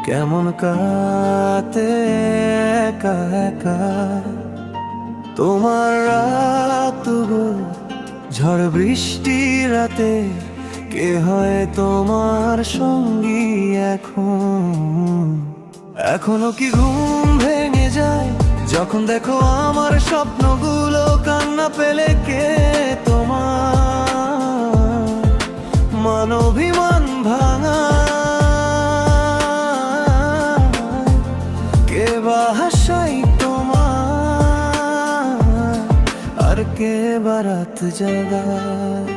কেমন কাটে একা একা তোমার রাতগুলো, ঝড় বৃষ্টি রাতে কে হয় তোমার সঙ্গী এখনো কি ঘুম ভেঙে যায় যখন দেখো আমার স্বপ্নগুলো কান্না পেলে? কে তোমার মানবিমান ভাঙা, কে বাহাসাই তোমার, আর কে বারাত জাগায়?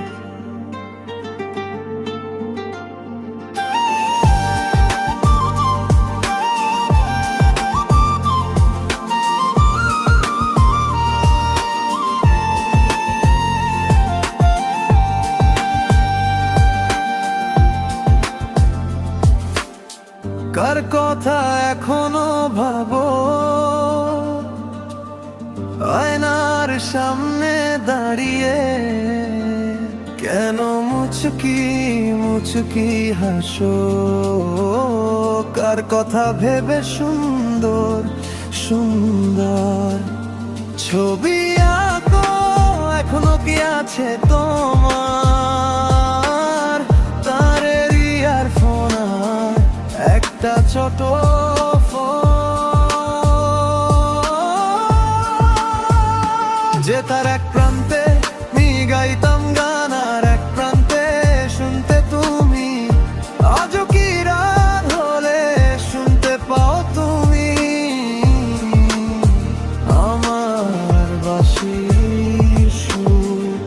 কার কথা এখনো ভাবো আয়নার সামনে দাঁড়িয়ে? কেন মুচকি মুচকি হাসো? কার কথা ভেবে সুন্দর সুন্দর ছবি আঁকো? এখনো কি আছে তোমার তারের ইয়ারফোন আর একটা ছোট যে তার এক প্রান্তে মি গাইতাম গান, আর এক প্রান্তে শুনতে তুমি? আজও কি রাত হলে শুনতে পাও তুমি আমার বাঁশির সুর?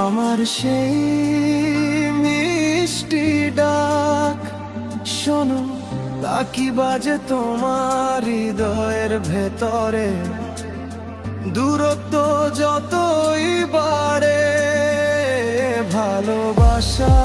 আমার সেই মিষ্টি ডাক শোনো, তা কি বাজে তোমার হৃদয়ের ভেতরে? দূরত্ব যতই বাড়ে ভালোবাসা